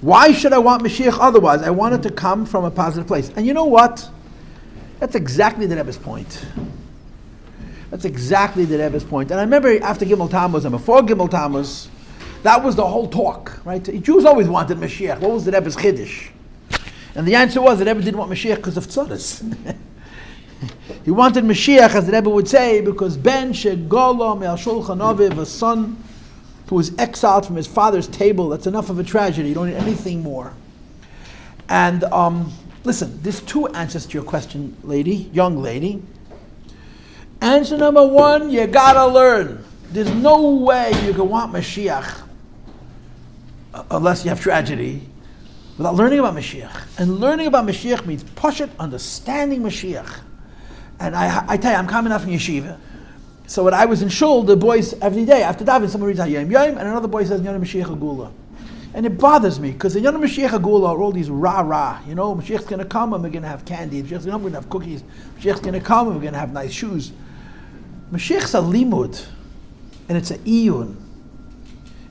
Why should I want Mashiach otherwise? I want it to come from a positive place. And you know what? That's exactly the Rebbe's point. That's exactly the Rebbe's point. And I remember after Gimel Tammuz and before Gimel Tammuz, that was the whole talk, right? Jews always wanted Mashiach. What was the Rebbe's chiddush? And the answer was the Rebbe didn't want Mashiach because of tzodas. He wanted Mashiach, as the Rebbe would say, because Ben Shegolo Me'al Shulchan Aviv, a son who was exiled from his father's table, that's enough of a tragedy. You don't need anything more. And listen, there's two answers to your question, young lady. Answer number one, you gotta learn. There's no way you can want Mashiach unless you have tragedy without learning about Mashiach. And learning about Mashiach means pashut, understanding Mashiach. And I tell you, I'm coming out from yeshiva. So when I was in shul, the boys, every day, after daven, someone reads Hayom Yom, and another boy says, Yana Mashiach Agula. And it bothers me, because in Yana Mashiach Agula are all these rah-rah. You know, Mashiach's going to come, and we're going to have candy. Mashiach's going to come, we're going to have cookies. Mashiach's going to come, and we're going to have nice shoes. Mashiach's a limud, and it's an iyun.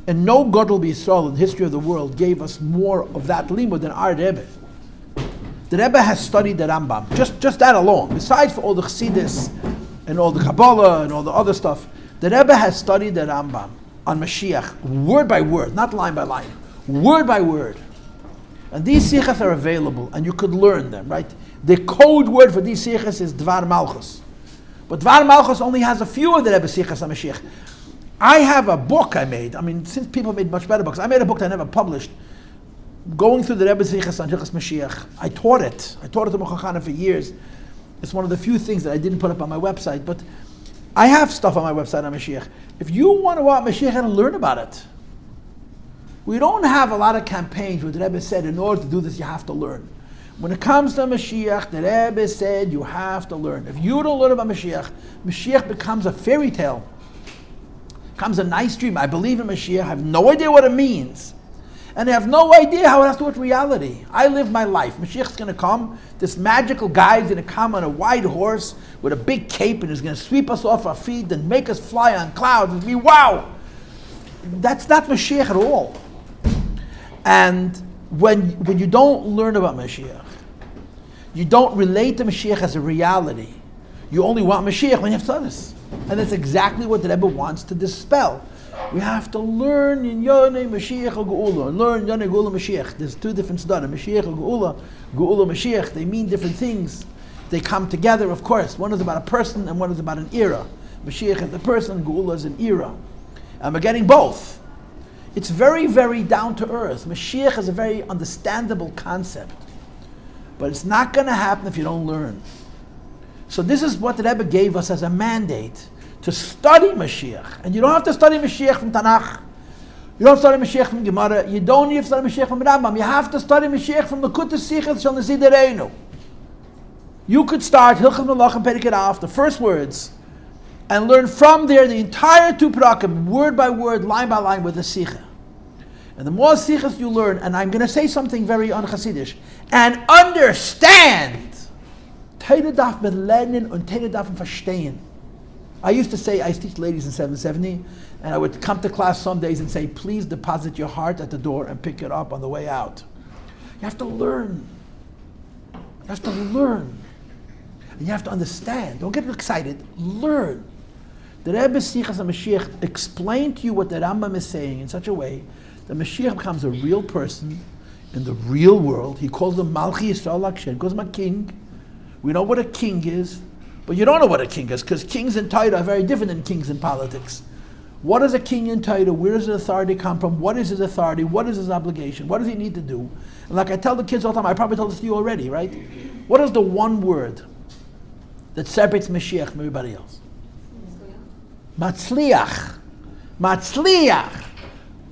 And no Gadol B'Yisrael in the history of the world gave us more of that limud than our rebbe. The Rebbe has studied the Rambam, just that alone. Besides for all the Chassidus and all the Kabbalah and all the other stuff, the Rebbe has studied the Rambam on Mashiach, word by word, not line by line, word by word. And these sichas are available, and you could learn them, right? The code word for these sichas is Dvar Malchus. But Dvar Malchus only has a few of the Rebbe sichas on Mashiach. I have a book I made. I mean, since people made much better books, I made a book that I never published, going through the Rebbe Zichas on Hilchos Mashiach. I taught it to Machon for years. It's one of the few things that I didn't put up on my website, but I have stuff on my website on Mashiach. If you want to want Mashiach and learn about it, we don't have a lot of campaigns where the Rebbe said, in order to do this, you have to learn. When it comes to Mashiach, the Rebbe said, you have to learn. If you don't learn about Mashiach, Mashiach becomes a fairy tale, becomes a nice dream. I believe in Mashiach, I have no idea what it means. And they have no idea how it has to do with reality. I live my life. Mashiach's going to come. This magical guy is going to come on a white horse with a big cape and is going to sweep us off our feet and make us fly on clouds and be wow. That's not Mashiach at all. And when you don't learn about Mashiach, you don't relate to Mashiach as a reality. You only want Mashiach when you have tzadis. And that's exactly what the Rebbe wants to dispel. We have to learn in Yonei Mashiach or Geula, and learn Yonei Geula Mashiach. There's two different studies, Mashiach or Geula, Geula Mashiach. They mean different things. They come together, of course. One is about a person and one is about an era. Mashiach is the person, Geula is an era. And we're getting both. It's very, very down to earth. Mashiach is a very understandable concept. But it's not going to happen if you don't learn. So this is what the Rebbe gave us as a mandate, to study Mashiach. And you don't have to study Mashiach from Tanakh. You don't study Mashiach from Gemara. You don't need to study Mashiach from Rambam. You have to study Mashiach from the Kutas Sichas Shal Nesidereinu. You could start Hilchot Melachim Perikei Aleph, the first words, and learn from there the entire two parakim, word by word, line by line, with the Sicha. And the more Sichas you learn, and I'm going to say something very un-Chassidish, and understand, Teire darf man lernen und Teire darf man verstehen. I used to teach ladies in 770, and I would come to class some days and say, please deposit your heart at the door and pick it up on the way out. You have to learn. You have to learn. And you have to understand. Don't get excited. Learn. The Rebbe Sichas and Mashiach explain to you what the Rambam is saying in such a way that Mashiach becomes a real person in the real world. He calls him Malchi Yisrael Lakshen. He calls him a king. We know what a king is. But you don't know what a king is, because kings in Torah are very different than kings in politics. What is a king in Torah? Where does his authority come from? What is his authority? What is his obligation? What does he need to do? And like I tell the kids all the time, I probably told this to you already, right? What is the one word that separates Mashiach from everybody else? Matzliach. Matzliach.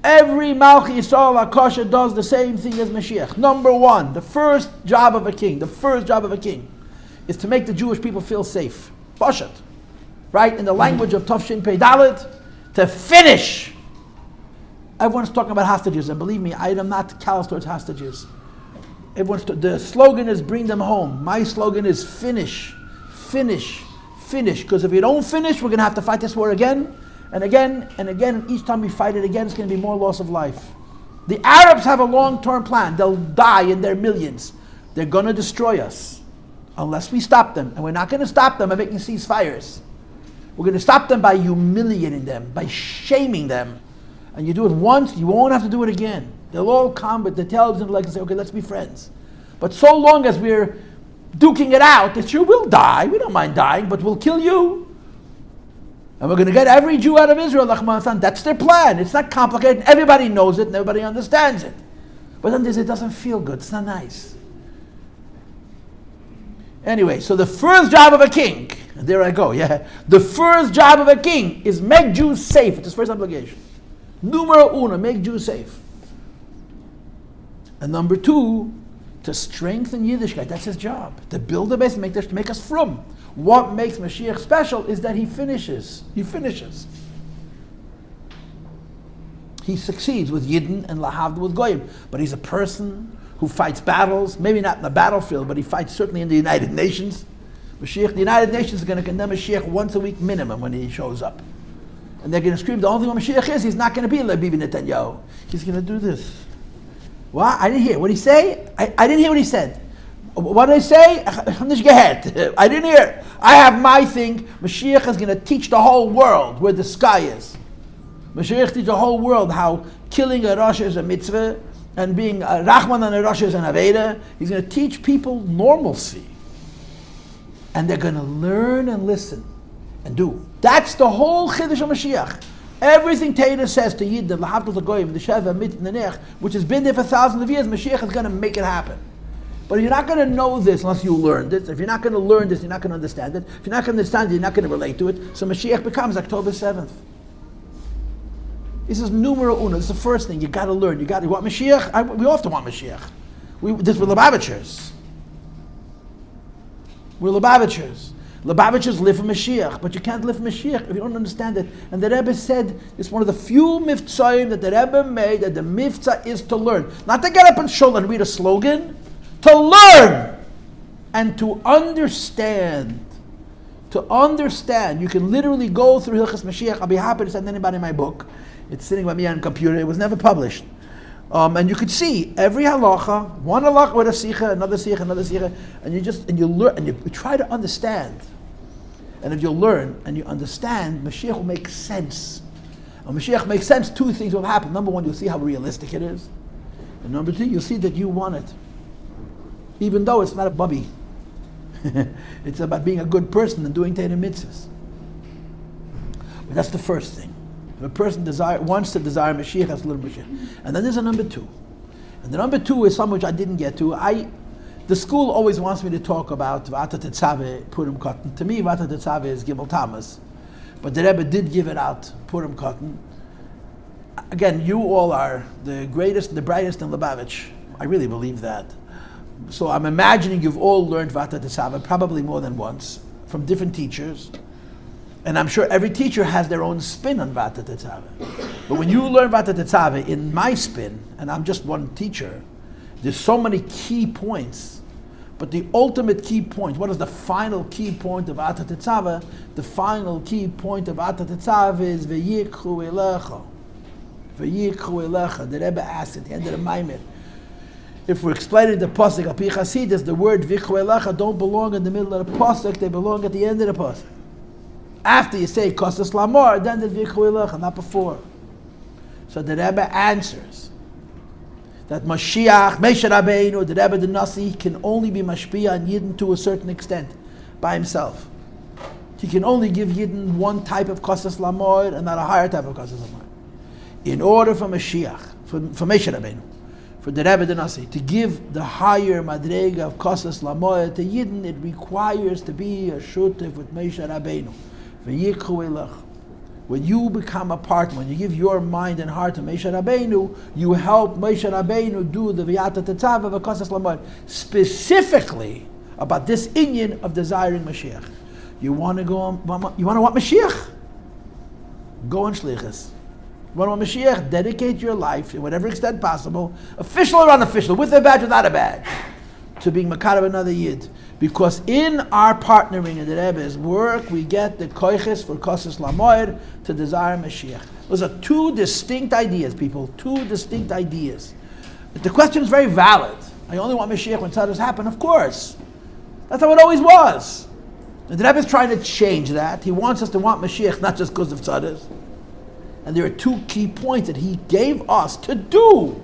Every Malchi Yisrael HaKosher does the same thing as Mashiach. Number one, the first job of a king, is to make the Jewish people feel safe. Pashut. Right? In the language of Tafshin Pei Dalet, to finish. Everyone's talking about hostages, and believe me, I am not callous towards hostages. The slogan is bring them home. My slogan is finish. Finish. Finish. Because if we don't finish, we're going to have to fight this war again, and again, and again. And each time we fight it again, it's going to be more loss of life. The Arabs have a long-term plan. They'll die in their millions. They're going to destroy us unless we stop them. And we're not going to stop them by making ceasefires. We're going to stop them by humiliating them, by shaming them. And you do it once, you won't have to do it again. They'll all come with the television and say, okay, let's be friends. But so long as we're duking it out, that you will die. We don't mind dying, but we'll kill you. And we're going to get every Jew out of Israel. That's their plan. It's not complicated. Everybody knows it and everybody understands it. But then it doesn't feel good. It's not nice. Anyway, so the first job of a king, and there I go, the first job of a king is make Jews safe. It's his first obligation. Numero uno, make Jews safe. And number two, to strengthen Yiddishkeit. That's his job. To build a base, to make us frum. What makes Mashiach special is that he finishes. He finishes. He succeeds with Yidden and lyhadus with Goyim. But he's a person who fights battles, maybe not in the battlefield, but he fights certainly in the United Nations. Mashiach, the United Nations is going to condemn Mashiach once a week minimum when he shows up. And they're going to scream, the only thing what Mashiach is, he's not going to be like Bibi Netanyahu. He's going to do this. What? I didn't hear. What did he say? I didn't hear what he said. What did I say? I didn't hear. I have my thing. Mashiach is going to teach the whole world where the sky is. Mashiach teach the whole world how killing a Rosh is a mitzvah and being a Rachman on a Rosh is an Aveda. He's going to teach people normalcy. And they're going to learn and listen and do. That's the whole Chiddush of Mashiach. Everything Torah says to Yid, the lyhadus, the Goyim, the Sheva, Mit, and the Nech, which has been there for thousands of years, Mashiach is going to make it happen. But you're not going to know this unless you learned it. If you're not going to learn this, you're not going to understand it. If you're not going to understand it, you're not going to relate to it. So Mashiach becomes October 7th. This is numero uno. This is the first thing you got to learn. You want Mashiach? We often want Mashiach. We're Lubavitchers. We're Lubavitchers. Lubavitchers live for Mashiach, but you can't live for Mashiach if you don't understand it. And the Rebbe said, it's one of the few mivtzoyim that the Rebbe made, that the mivtza is to learn. Not to get up and shul and read a slogan, to learn and to understand. To understand. You can literally go through Hilchas Mashiach. I'll be happy to send anybody my book. It's sitting by me on a computer. It was never published. And you could see every halacha, one halacha with a sicha, another sicha, and you learn, and you try to understand. And if you learn and you understand, Mashiach will make sense. When Mashiach makes sense, two things will happen. Number one, you'll see how realistic it is. And number two, you'll see that you want it. Even though it's not a bubby. It's about being a good person and doing Torah mitzvahs. But that's the first thing. If a person wants to desire Mashiach, has to learn Mashiach. And then there's a number two. And the number two is something which I didn't get to. The school always wants me to talk about Vata Tetzaveh, Purim Cotton. To me, Vata Tetzaveh is Gimel Tammuz. But the Rebbe did give it out, Purim Cotton. Again, you all are the greatest, the brightest in Lubavitch. I really believe that. So I'm imagining you've all learned Vata Tetzaveh, probably more than once, from different teachers. And I'm sure every teacher has their own spin on Vata Tetzaveh. But when you learn Vata Tetzaveh, in my spin, and I'm just one teacher, there's so many key points. But the ultimate key point, what is the final key point of Vata Tetzaveh? The final key point of Vata Tetzaveh is V'yikhu elecha. V'yikhu elecha. The Rebbe asked at the end of the Maimer, if we're explaining the pasuk Achei Chassidus, the word V'yikhu elecha don't belong in the middle of the pasuk, they belong at the end of the pasuk. After you say Kosas Lamor, then the V'yikhu elecha, not before. So the Rebbe answers that Moshiach, Moshe Rabbeinu, the Rebbe the Nasi, can only be mashpia on Yidden to a certain extent by himself. He can only give Yidden one type of Kosas Lamor and not a higher type of Kosas Lamor. In order for Moshiach, for Moshe Rabbeinu, for the Rebbe the Nasi, to give the higher Madrega of Kosas Lamor to Yidden, it requires to be a shutif with Moshe Rabbeinu. When you become a partner, when you give your mind and heart to Moshe Rabbeinu, you help Moshe Rabbeinu do the V'yata Tetzaveh v'Kosas Lamor, specifically about this inyan of desiring Mashiach. You want to want Mashiach? Go on Shlichus. You want to want Mashiach? Dedicate your life, in whatever extent possible, official or unofficial, with a badge, without a badge, to being Makarav another Yid. Because in our partnering in the Rebbe's work, we get the koiches for Kosis Lamoir to desire Mashiach. Those are two distinct ideas, people. Two distinct ideas. But the question is very valid. I only want Mashiach when tzaddas happen, of course. That's how it always was. And the Rebbe is trying to change that. He wants us to want Mashiach not just because of tzaddas. And there are two key points that he gave us to do.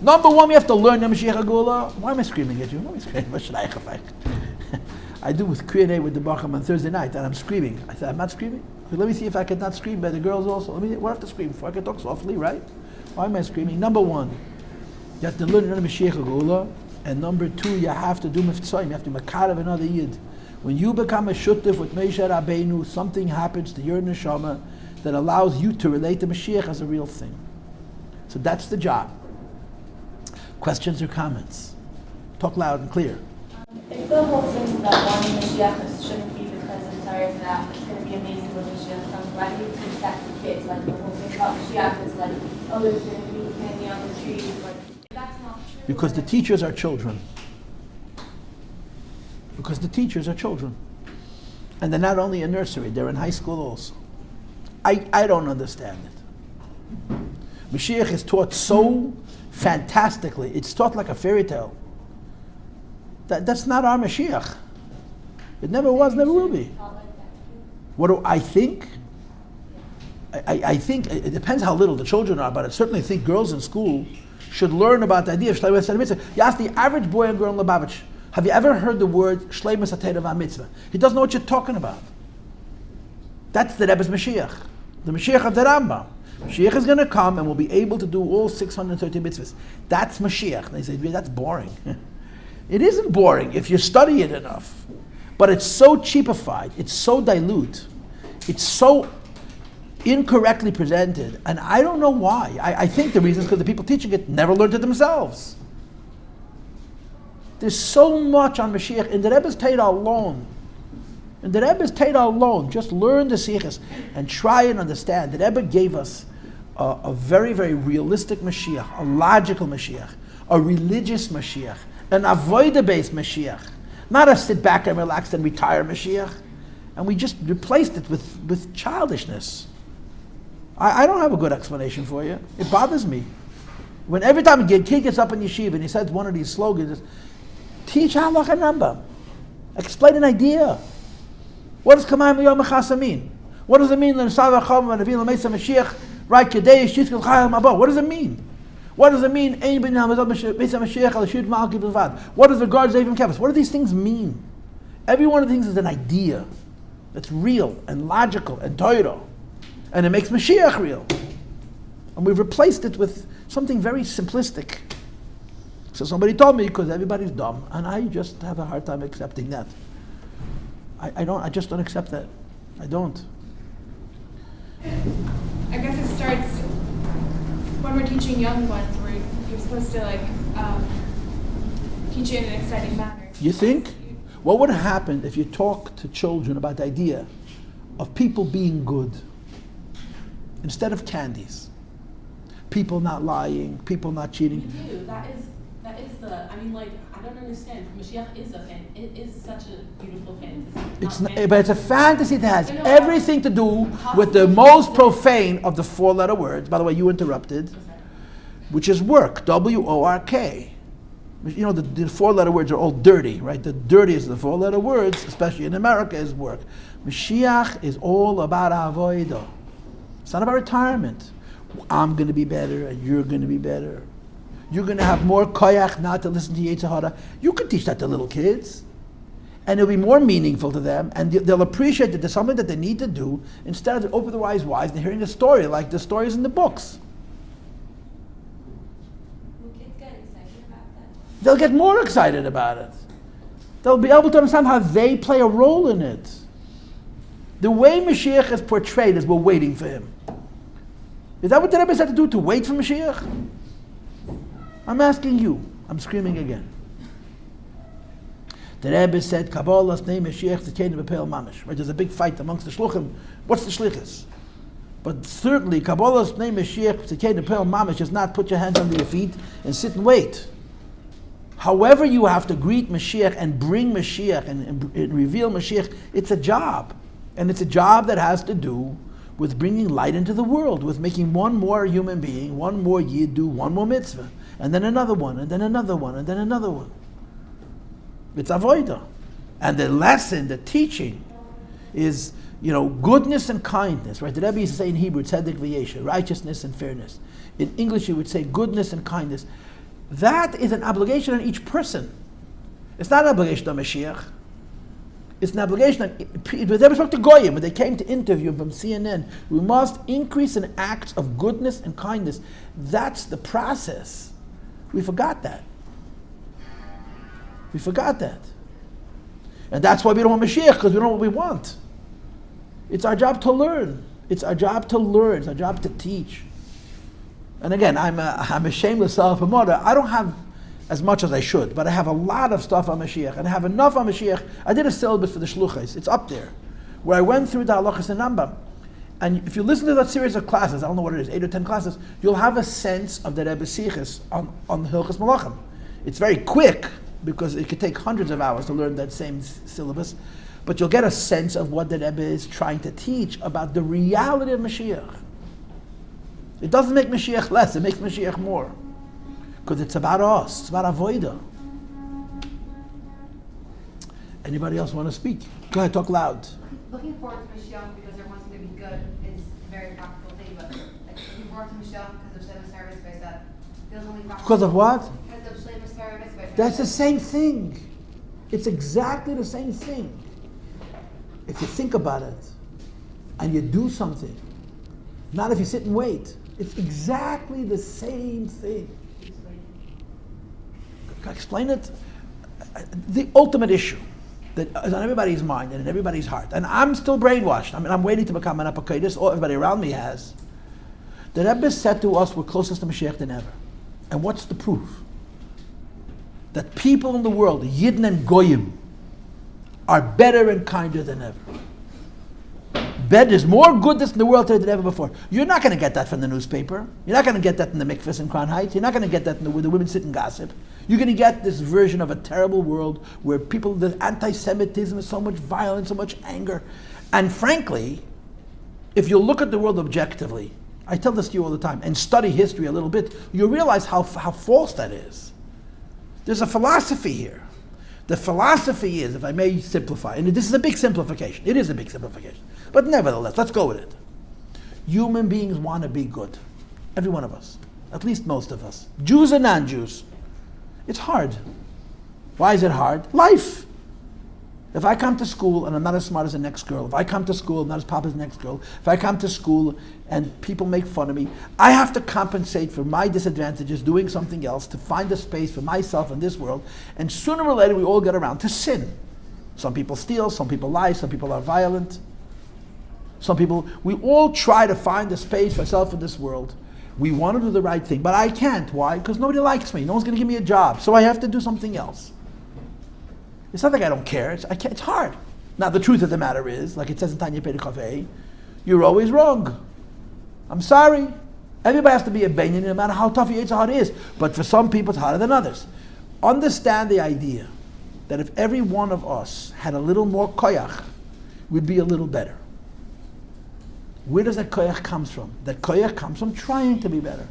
Number one, we have to learn the Mashiach Agula. Why am I screaming at you? Why am I screaming? I do with Q&A with the Bacham on Thursday night, and I'm screaming. I said, I'm not screaming? Let me see if I can not scream by the girls also. We'll have to scream before I can talk softly, right? Why am I screaming? Number one, you have to learn the Mashiach Agula. And number two, you have to do Miftzayim. You have to Makarav another Yid. When you become a Shuttif with Moshe Rabbeinu, something happens to your neshama that allows you to relate to Mashiach as a real thing. So that's the job. Questions or comments? Talk loud and clear. If the whole thing that wanting Mashiach shouldn't be because I'm sorry for that, it's going to be amazing when Mashiach comes, why do you teach that to kids? Like the whole thing about Mashiach is like, oh, there's going to be candy on the trees. Like, that's not true. Because the teachers are children. Because the teachers are children. And they're not only in nursery, they're in high school also. I don't understand it. Mashiach is taught so fantastically. It's taught like a fairy tale. That's not our Mashiach. It never was, never will be. What do I think? I think, it depends how little the children are, but I certainly think girls in school should learn about the idea of Shleimus Atei Mitzvah. You ask the average boy and girl in Lubavitch, have you ever heard the word Shleimus Atei Mitzvah? He doesn't know what you're talking about. That's the Rebbe's Mashiach. The Mashiach of the Rambam. Mashiach is going to come and will be able to do all 630 mitzvahs. That's Mashiach. And they say, that's boring. It isn't boring if you study it enough. But it's so cheapified, it's so dilute, it's so incorrectly presented, and I don't know why. I think the reason is because the people teaching it never learned it themselves. There's so much on Mashiach in the Rebbe's Torah alone. In the Rebbe's Torah alone, just learn the Sichos and try and understand. The Rebbe gave us a very, very realistic Mashiach, a logical Mashiach, a religious Mashiach, an avodah-based Mashiach, not a sit back and relax and retire Mashiach. And we just replaced it with childishness. I don't have a good explanation for you. It bothers me. When every time a kid gets up in yeshiva and he says one of these slogans, teach halach and Rambam. Explain an idea. What does Kamayim Yom Echasa mean? What does it mean? What does it mean? What does it mean? What does the guards even Kevis? What do these things mean? Every one of the things is an idea that's real and logical and Torah. And it makes Mashiach real. And we've replaced it with something very simplistic. So somebody told me, because everybody's dumb, and I just have a hard time accepting that. I just don't accept that. I don't. I guess it starts when we're teaching young ones, where you're supposed to teach it in an exciting manner. You think? What would happen if you talk to children about the idea of people being good instead of candies? People not lying, people not cheating. You do. That is I don't understand. Mashiach is it is such a beautiful fantasy. But it's a fantasy that has everything to do with the most profane of the four-letter words. By the way, you interrupted, which is work, W-O-R-K. You know, the four-letter words are all dirty, right? The dirtiest of the four-letter words, especially in America, is work. Mashiach is all about avodah. It's not about retirement. I'm going to be better and you're going to be better. You're going to have more koyach not to listen to Yetzer Hara. You can teach that to little kids. And it'll be more meaningful to them, and they'll appreciate that there's something that they need to do instead of open their eyes wide and hearing a story like the stories in the books. Will kids get excited about that? They'll get more excited about it. They'll be able to understand how they play a role in it. The way Mashiach is portrayed is we're waiting for him. Is that what the Rebbe said to do, to wait for Mashiach? I'm asking you. I'm screaming again. The Rebbe said, Kabbalah's name is Mashiach Tzedkeinu B'Peil Mamish. Right? There's a big fight amongst the Shluchim. What's the Shlichus? But certainly, Kabbalah's name is Mashiach Tzedkeinu B'Peil Mamish is not put your hands under your feet and sit and wait. However you have to greet Mashiach and bring Mashiach and reveal Mashiach, it's a job. And it's a job that has to do with bringing light into the world, with making one more human being, one more yid do one more mitzvah, and then another one, and then another one, and then another one. It's avodah. And the lesson, the teaching, is goodness and kindness, right? The Rebbe used to say in Hebrew, tzedek v'yesher, righteousness and fairness. In English, you would say goodness and kindness. That is an obligation on each person. It's not an obligation on Mashiach. It's an obligation on. The Rebbe spoke to Goyim when they came to interview him from CNN. We must increase in acts of goodness and kindness. That's the process. We forgot that. We forgot that. And that's why we don't want Mashiach, because we don't know what we want. It's our job to learn. It's our job to learn. It's our job to teach. And again, I'm a shameless self-promoter. I don't have as much as I should, but I have a lot of stuff on Mashiach, and I have enough on Mashiach. I did a syllabus for the Shluchos. It's up there, where I went through the halachas and Rambam. And if you listen to that series of classes, I don't know what it is, 8 or 10 classes, you'll have a sense of the Rebbe's sichos on Hilchos Malachim. It's very quick, because it could take hundreds of hours to learn that same syllabus, but you'll get a sense of what the Rebbe is trying to teach about the reality of Mashiach. It doesn't make Mashiach less, it makes Mashiach more. Because it's about us, it's about avodah. Anybody else want to speak? Go ahead, talk loud. Looking forward to Moshiach because everyone's going to be good is a very practical thing, but looking forward to Moshiach because of Shlemus Service Based that feels only practical. Because of what? Because of Shlemus Service Based. That's the same thing. It's exactly the same thing. If you think about it and you do something, not if you sit and wait, it's exactly the same thing. Can I explain it? The ultimate issue that is on everybody's mind and in everybody's heart, and I'm still brainwashed. I mean, I'm waiting to become an apokaitis, or everybody around me has. The Rebbe said to us, we're closest to Mashiach than ever. And what's the proof? That people in the world, Yidden and Goyim, are better and kinder than ever. There's more goodness in the world today than ever before. You're not going to get that from the newspaper. You're not going to get that in the mikvahs in Crown Heights. You're not going to get that where the women sit and gossip. You're going to get this version of a terrible world where the anti-Semitism is so much violence, so much anger. And frankly, if you look at the world objectively, I tell this to you all the time, and study history a little bit, you'll realize how false that is. There's a philosophy here. The philosophy is, if I may simplify, and this is a big simplification. It is a big simplification. But nevertheless, let's go with it. Human beings want to be good. Every one of us. At least most of us. Jews and non-Jews. It's hard. Why is it hard? Life. If I come to school and I'm not as smart as the next girl, if I come to school and I'm not as pop as the next girl, if I come to school and people make fun of me, I have to compensate for my disadvantages doing something else to find a space for myself in this world, and sooner or later we all get around to sin. Some people steal, some people lie, some people are violent. We all try to find a space for ourselves in this world. We want to do the right thing, but I can't. Why? Because nobody likes me. No one's going to give me a job, so I have to do something else. It's not like I don't care. It's hard. Now, the truth of the matter is, like it says in Tanya Pedikaveh, you're always wrong. I'm sorry. Everybody has to be a Benjamin, no matter how tough your Yetzer Hara is. But for some people, it's harder than others. Understand the idea that if every one of us had a little more koyach, we'd be a little better. Where does that koyach come from? That koyach comes from trying to be better.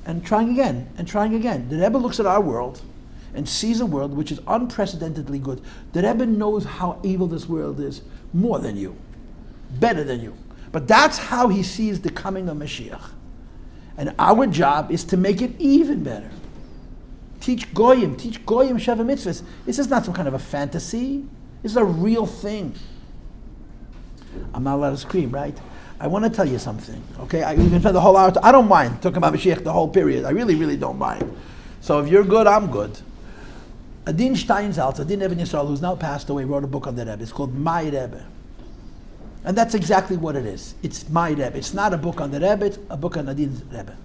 And trying again, and trying again. The Rebbe looks at our world and sees a world which is unprecedentedly good. The Rebbe knows how evil this world is more than you, better than you. But that's how he sees the coming of Mashiach. And our job is to make it even better. Teach Goyim Sheva Mitzvahs. This is not some kind of a fantasy. This is a real thing. I'm not allowed to scream, right? I want to tell you something, okay? You can spend the whole hour. I don't mind talking about Mashiach the whole period. I really, really don't mind. So if you're good, I'm good. Adin Steinsaltz, Adin Eben Yisrael, who's now passed away, wrote a book on the Rebbe. It's called My Rebbe. And that's exactly what it is. It's My Rebbe. It's not a book on the Rebbe, it's a book on Adin's Rebbe.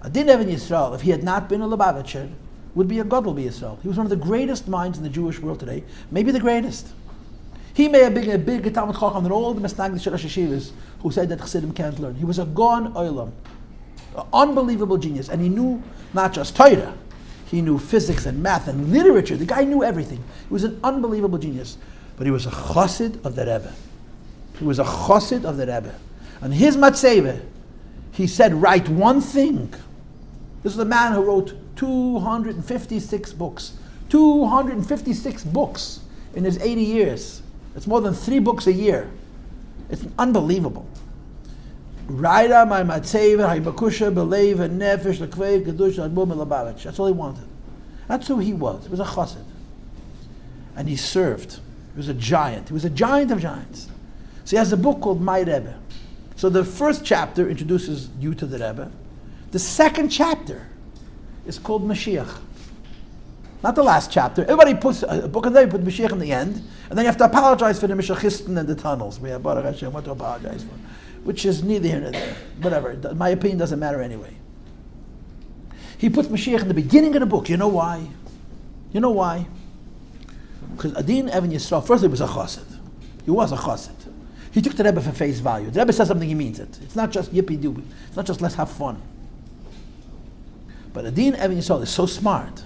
Adin Eben Yisrael, if he had not been a Lubavitcher, would be a Gadol Yisrael. He was one of the greatest minds in the Jewish world today, maybe the greatest. He may have been a big Talmud Chacham than all the Mesnagdim Shalosh Yeshivas who said that Chassidim can't learn. He was a Gon Olam, an unbelievable genius, and he knew not just Torah, He knew physics and math and literature. The guy knew everything. He was an unbelievable genius. But he was a chassid of the Rebbe. He was a chassid of the Rebbe. And his matzeva, he said, write one thing. This is a man who wrote 256 books. 256 books in his 80 years. It's more than 3 books a year. It's unbelievable. That's all he wanted. That's who he was. He was a chassid. And he served. He was a giant. He was a giant of giants. So he has a book called My Rebbe. So the first chapter introduces you to the Rebbe. The second chapter is called Moshiach. Not the last chapter. Everybody puts a book and then you put Moshiach in the end, and then you have to apologize for the Meshachisten and the tunnels. We have Baruch Hashem, what to apologize for. Which is neither here nor there. Whatever. My opinion doesn't matter anyway. He puts Mashiach in the beginning of the book. You know why? You know why? Because Adin Even Yisrael, first he was a chassid. He was a chassid. He took the Rebbe for face value. The Rebbe says something, he means it. It's not just yippee-doo. It's not just let's have fun. But Adin Even Yisrael is so smart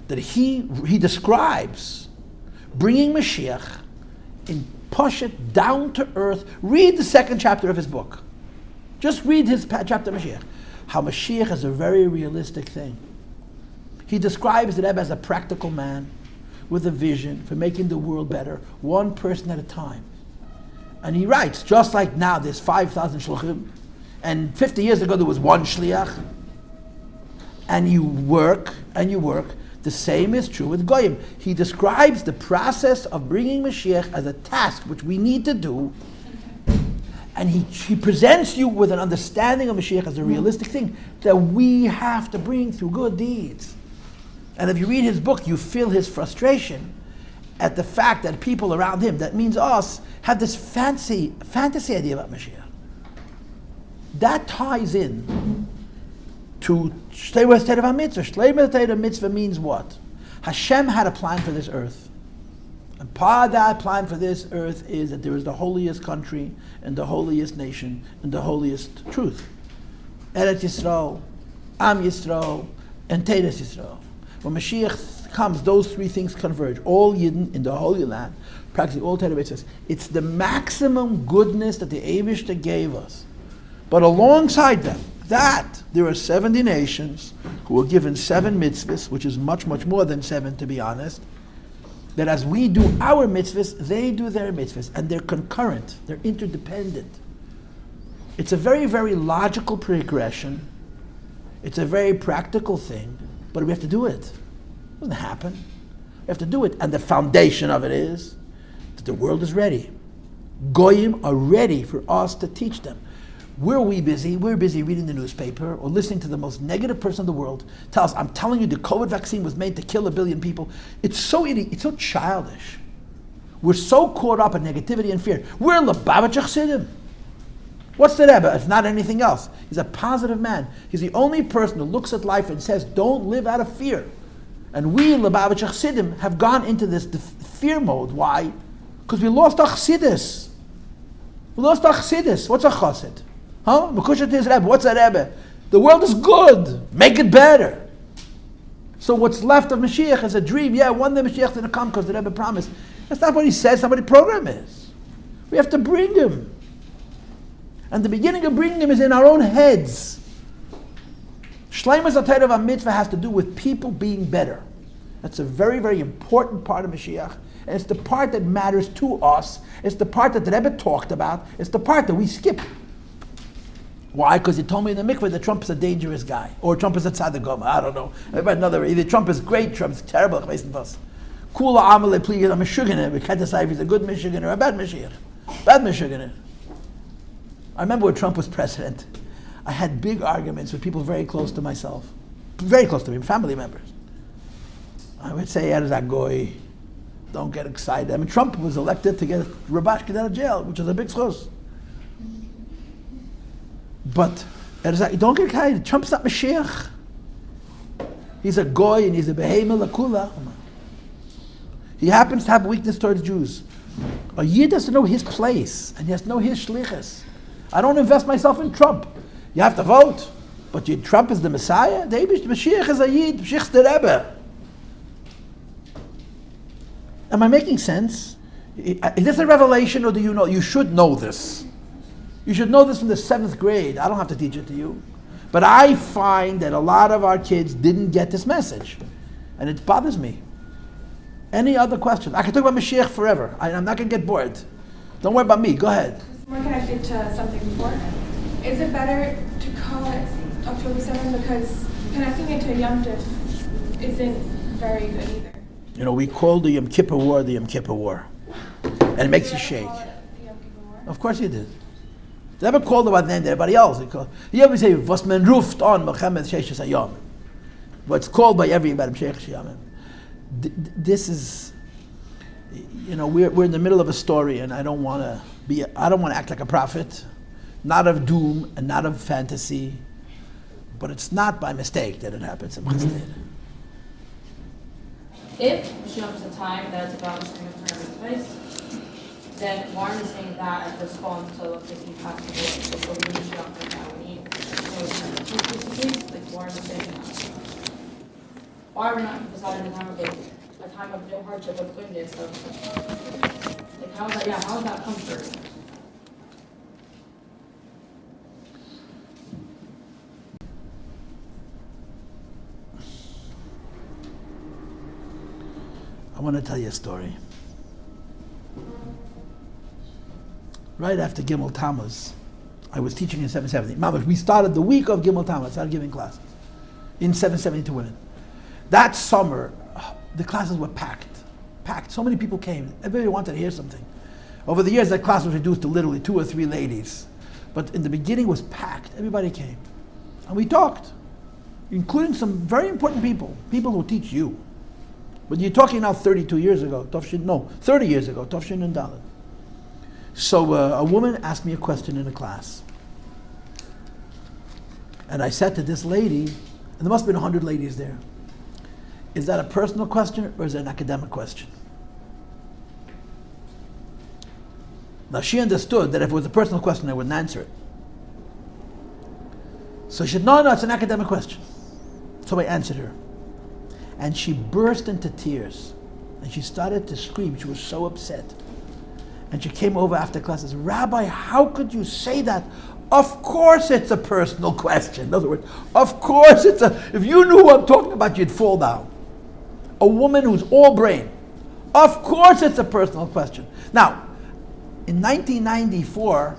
that he describes bringing Mashiach in Poshet, down to earth. Read the second chapter of his book. Just read his chapter of Mashiach. How Mashiach is a very realistic thing. He describes the Rebbe as a practical man with a vision for making the world better, one person at a time. And he writes, just like now there's 5,000 shluchim, and 50 years ago there was one shliach, and you work, the same is true with Goyim. He describes the process of bringing Mashiach as a task which we need to do, and he presents you with an understanding of Mashiach as a realistic thing that we have to bring through good deeds. And if you read his book, you feel his frustration at the fact that people around him, that means us, have this fantasy idea about Mashiach. That ties in to Shlei B'Teirat Mitzvah. Shlei B'Teirat Mitzvah means what? Hashem had a plan for this earth. And part of that plan for this earth is that there is the holiest country and the holiest nation and the holiest truth. Eretz Yisrael, Am Yisrael, and Teres Yisrael. When Mashiach comes, those 3 things converge. All Yidden in the Holy Land, practically all Torah says, it's the maximum goodness that the Eibishter gave us. But alongside that, there are 70 nations who were given 7 mitzvahs, which is much, much more than 7, to be honest. That as we do our mitzvahs, they do their mitzvahs, and they're concurrent, they're interdependent. It's a very, very logical progression. It's a very practical thing, but we have to do it. It doesn't happen. We have to do it, and the foundation of it is that the world is ready. Goyim are ready for us to teach them. We're busy reading the newspaper or listening to the most negative person in the world tell us, I'm telling you the COVID vaccine was made to kill 1 billion people. It's so childish. We're so caught up in negativity and fear. We're Lubavitch Chassidim. What's the Rebbe if not anything else? He's a positive man. He's the only person who looks at life and says, don't live out of fear. And we, Lubavitch Chassidim, have gone into this fear mode. Why? Because we lost our Chassidus. We lost our Chassidus. What's a Chassid? Huh? Mekushat is Rebbe. What's a Rebbe? The world is good. Make it better. So what's left of Mashiach is a dream. Yeah, one day Mashiach is going to come because the Rebbe promised. That's not what he says. That's not what the program is. We have to bring him. And the beginning of bringing him is in our own heads. Shleimus HaTorah Mitzvah has to do with people being better. That's a very, very important part of Mashiach. And it's the part that matters to us. It's the part that the Rebbe talked about. It's the part that we skip. Why? Because he told me in the mikveh that Trump is a dangerous guy. Or Trump is a tzaddik gomer. I don't know. Another, either Trump is great, Trump is terrible. Kula amale please, I'm a shuganer. We can't decide if he's a good Michigan or a bad Michigan. Bad Michigan. I remember when Trump was president, I had big arguments with people very close to myself. Very close to me, family members. I would say, Goy, don't get excited. I mean, Trump was elected to get Rabashkin out of jail, which is a big schos. But don't get excited. Trump's not Mashiach. He's a goy and he's a behema lakula. He happens to have a weakness towards Jews. A Yid has to know his place and he has to know his shlichus. I don't invest myself in Trump. You have to vote. But Trump is the Messiah? The Mashiach is a Yid, Mashiach is the Rebbe. Am I making sense? Is this a revelation, or do you know? You should know this. You should know this from the 7th grade. I don't have to teach it to you. But I find that a lot of our kids didn't get this message. And it bothers me. Any other question? I can talk about Mashiach forever. I'm not going to get bored. Don't worry about me. Go ahead. It's more connected to something before. Is it better to call it October 7th because connecting it to Yom Tif isn't very good either? You know, we call the Yom Kippur War the Yom Kippur War. And it makes you shake. Call it the Yom Kippur War? Of course you did. They never called it by the name of everybody else. You ever say, was man ruft on Mohammed Sheishes Hayom? What's called by everybody, Sheishes Hayom. This is, you know, we're in the middle of a story, and I don't want to act like a prophet, not of doom and not of fantasy, but it's not by mistake that it happens. If Mashiach is a time that it's about Mashiach in every place, then why are we saying that as a response to the he passed away? So we need Mashiach right now. We need like why are we saying that? Why are we not deciding a time of no hardship, of goodness, like how is that comfort? I want to tell you a story. Right after Gimel Tammuz, I was teaching in 770. Mamash, we started the week of Gimel Tammuz, started giving classes in 770 to women. That summer, the classes were packed. So many people came. Everybody wanted to hear something. Over the years, that class was reduced to literally 2 or 3 ladies. But in the beginning, it was packed. Everybody came. And we talked, including some very important people who teach you. But you're talking now 32 years ago, 30 years ago, Tafshin and Dalet. So a woman asked me a question in a class. And I said to this lady, and there must have been 100 ladies there, is that a personal question or is it an academic question? Now she understood that if it was a personal question, I wouldn't answer it. So she said, no, it's an academic question. So I answered her. And she burst into tears. And she started to scream. She was so upset. And she came over after class and said, Rabbi, how could you say that? Of course it's a personal question. In other words, of course if you knew who I'm talking about, you'd fall down. A woman who's all brain. Of course it's a personal question. Now, in 1994,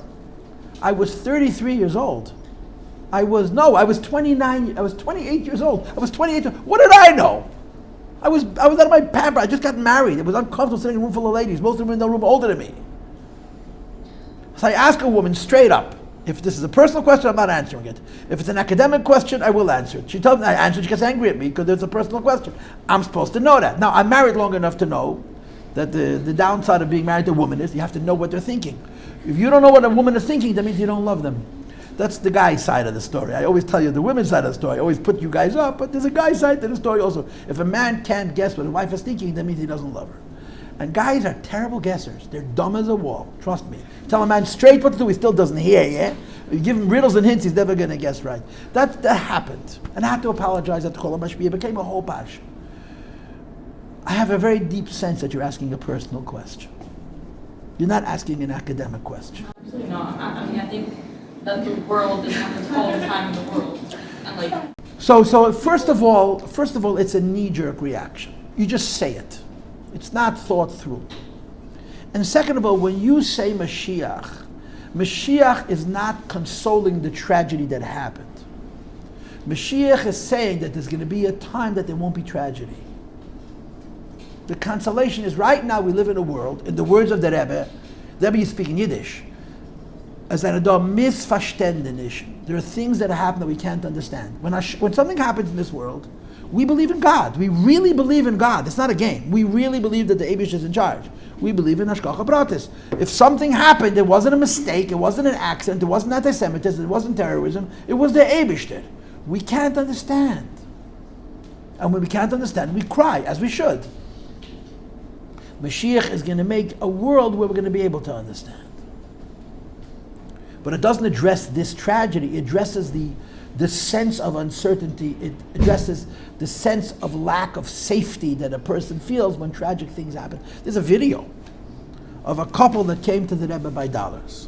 I was 33 years old. I was 28 years old. I was 28. What did I know? I was out of my pamper. I just got married. It was uncomfortable sitting in a room full of ladies. Most of them in the room older than me. So I asked a woman straight up, if this is a personal question, I'm not answering it. If it's an academic question, I will answer it. She told me I answered. She gets angry at me because it's a personal question. I'm supposed to know that. Now, I'm married long enough to know that the downside of being married to a woman is you have to know what they're thinking. If you don't know what a woman is thinking, that means you don't love them. That's the guy's side of the story. I always tell you the women's side of the story. I always put you guys up, but there's a guy's side to the story also. If a man can't guess what his wife is thinking, that means he doesn't love her. And guys are terrible guessers. They're dumb as a wall. Trust me. Tell a man straight what to do, he still doesn't hear, yeah? You give him riddles and hints, he's never going to guess right. That happened. And I had to apologize. I had to call him Mashbi. It became a whole pash. I have a very deep sense that you're asking a personal question. You're not asking an academic question. Absolutely not. I mean, I think that the world is happens all the time in the world. And So first of all, it's a knee-jerk reaction. You just say it. It's not thought through. And second of all, when you say Mashiach is not consoling the tragedy that happened. Mashiach is saying that there's going to be a time that there won't be tragedy. The consolation is right now we live in a world, in the words of the Rebbe is speaking Yiddish, as an Adam misverständnis. There are things that happen that we can't understand. When something happens in this world, we believe in God. We really believe in God. It's not a game. We really believe that the Eibush is in charge. We believe in Hashgacha Pratis. If something happened, it wasn't a mistake, it wasn't an accident, it wasn't anti-Semitism, it wasn't terrorism, it was the Eibush. We can't understand. And when we can't understand, we cry, as we should. Mashiach is going to make a world where we're going to be able to understand. But it doesn't address this tragedy. It addresses the the sense of uncertainty. It addresses the sense of lack of safety that a person feels when tragic things happen. There's a video of a couple that came to the Rebbe by dollars.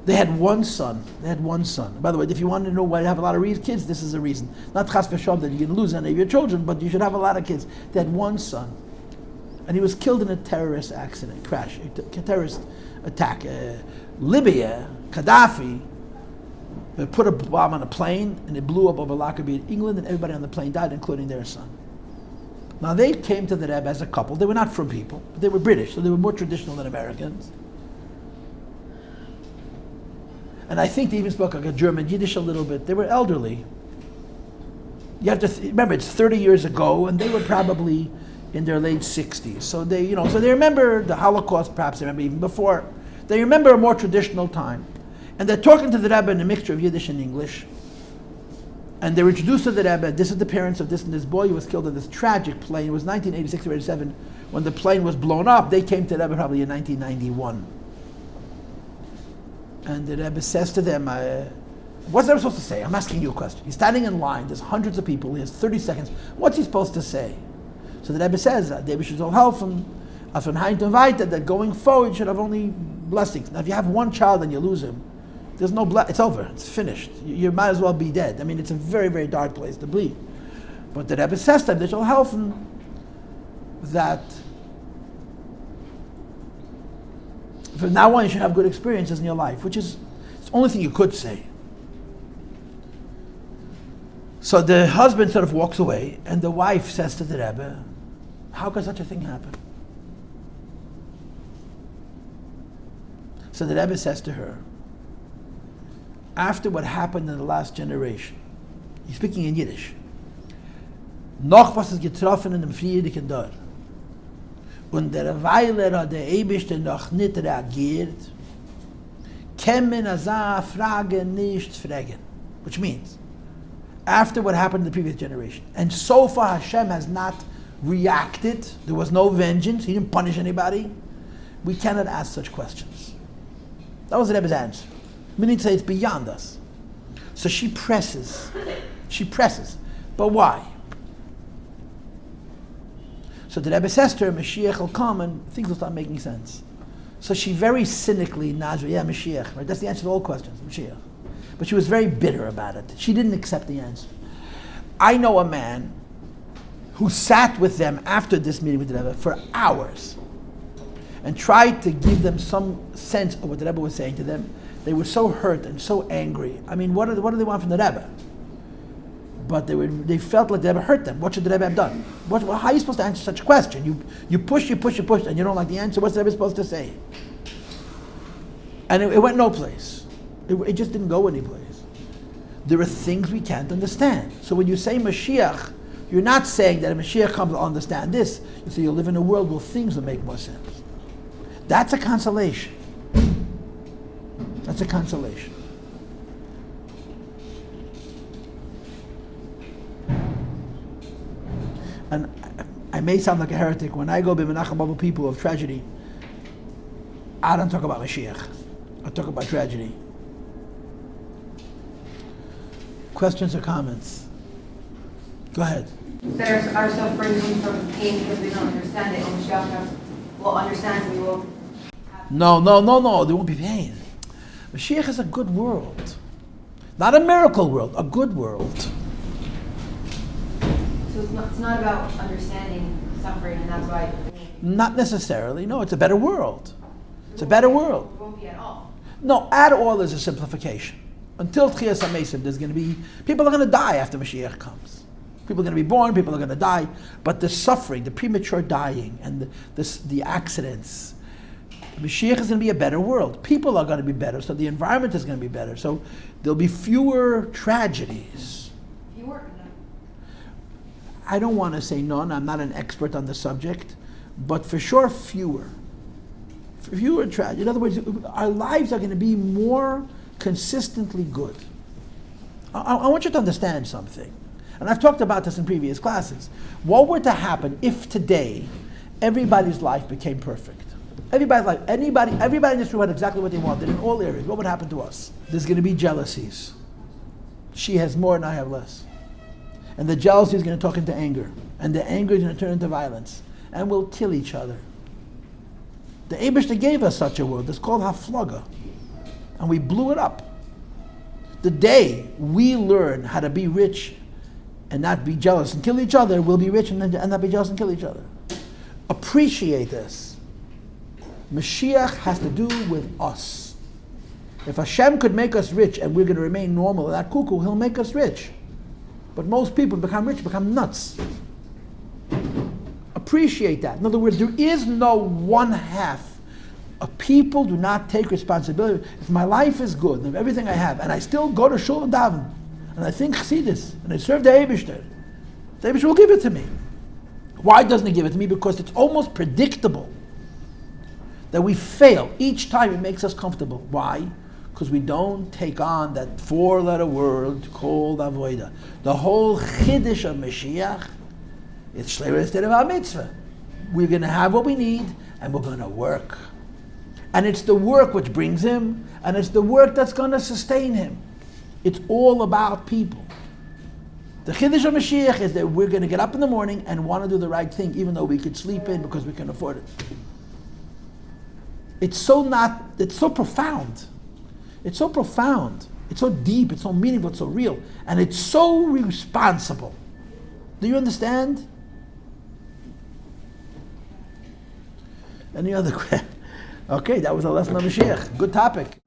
They had one son. By the way, if you want to know why you have a lot of kids, this is the reason. Not chas v'shalom that you're going to lose any of your children, but you should have a lot of kids. They had one son, and he was killed in a terrorist crash, a terrorist attack. Libya, Gaddafi, put a bomb on a plane, and it blew up over Lockerbie in England, and everybody on the plane died, including their son. Now they came to the Rebbe as a couple. They were not from people, but they were British, so they were more traditional than Americans. And I think they even spoke like a German Yiddish a little bit. They were elderly. You have to remember, it's 30 years ago, and they were probably in their late 60s. So they, so they remember the Holocaust, perhaps they remember even before. They remember a more traditional time. And they're talking to the Rebbe in a mixture of Yiddish and English. And they were introduced to the Rebbe. This is the parents of this and this boy who was killed in this tragic plane. It was 1986 or 87 when the plane was blown up. They came to the Rebbe probably in 1991. And the Rebbe says to them, what's the Rebbe supposed to say? I'm asking you a question. He's standing in line. There's hundreds of people. He has 30 seconds. What's he supposed to say? So the Rebbe says, Rebbe should help him. That going forward you should have only blessings. Now if you have one child and you lose him, there's no it's over. It's finished. You might as well be dead. I mean, it's a very, very dark place to be. But the Rebbe says to them, they shall help him that from now on you should have good experiences in your life, which is the only thing you could say. So the husband sort of walks away, and the wife says to the Rebbe, how could such a thing happen? So the Rebbe says to her, after what happened in the last generation, he's speaking in Yiddish, noch was ist getroffen in dem friedlichen Dor. Und derweiler hat der Eibischte noch nicht reagiert, kann man a Frage nicht fragen. Which means, after what happened in the previous generation, and so far Hashem has not reacted, there was no vengeance, he didn't punish anybody, we cannot ask such questions. That was the Rebbe's answer. We need to say it's beyond us. So she presses. But why? So the Rebbe says to her, Mashiach will come and things will start making sense. So she very cynically nods, yeah, Mashiach, right? That's the answer to all questions, Mashiach. But she was very bitter about it. She didn't accept the answer. I know a man who sat with them after this meeting with the Rebbe for hours and tried to give them some sense of what the Rebbe was saying to them. They were so hurt and so angry. I mean, what do they want from the Rebbe? But they felt like the Rebbe hurt them. What should the Rebbe have done? How are you supposed to answer such a question? You push, and you don't like the answer. What's the Rebbe supposed to say? And it went no place. It just didn't go any place. There are things we can't understand. So when you say Mashiach, you're not saying that a Mashiach comes to understand this. You say you'll live in a world where things will make more sense. That's a consolation. That's a consolation. And I may sound like a heretic. When I go be Menachem Babu people of tragedy, I don't talk about Mashiach. I talk about tragedy. Questions or comments? Go ahead. That are suffering from pain because they don't understand it, and Moshiach will understand and we will have... No, there won't be pain. Mashiach is a good world. Not a miracle world, a good world. So it's not about understanding suffering, and that's why... Not necessarily. No, it's a better world. It's a better world. It won't be at all. No, at all is a simplification. Until Tchias HaMesim, there's going to be... People are going to die after Mashiach comes. People are going to be born, people are going to die. But the suffering, the premature dying, and the accidents... Mashiach is going to be a better world. People are going to be better, so the environment is going to be better. So there'll be fewer tragedies. Fewer? I don't want to say none. I'm not an expert on the subject, but for sure fewer. Fewer tragedies. In other words, our lives are going to be more consistently good. I want you to understand something, and I've talked about this in previous classes. What were to happen if today everybody's life became perfect? Everybody's life. Everybody in this room had exactly what they wanted in all areas. What would happen to us? There's going to be jealousies. She has more and I have less. And the jealousy is going to talk into anger. And the anger is going to turn into violence. And we'll kill each other. The Eibishter gave us such a world. It's called Haflaga. And we blew it up. The day we learn how to be rich and not be jealous and kill each other, we'll be rich and not be jealous and kill each other. Appreciate this. Mashiach has to do with us. If Hashem could make us rich and we're going to remain normal and not cuckoo, He'll make us rich. But most people become rich, become nuts. Appreciate that. In other words, there is no one half. People do not take responsibility. If my life is good, and everything I have, and I still go to shul and daven, and I think Chassidus, and I serve the Eibishter will give it to me. Why doesn't He give it to me? Because it's almost predictable that we fail each time it makes us comfortable. Why? Because we don't take on that 4-letter word called avoida. The whole chiddush of Mashiach, it's shleira instead of our mitzvah. We're going to have what we need, and we're going to work. And it's the work which brings Him, and it's the work that's going to sustain Him. It's all about people. The chiddush of Mashiach is that we're going to get up in the morning and want to do the right thing, even though we could sleep in because we can afford it. It's so profound. It's so profound. It's so deep, it's so meaningful, it's so real. And it's so responsible. Do you understand? Any other questions? Okay, that was our lesson on Mashiach. Good topic.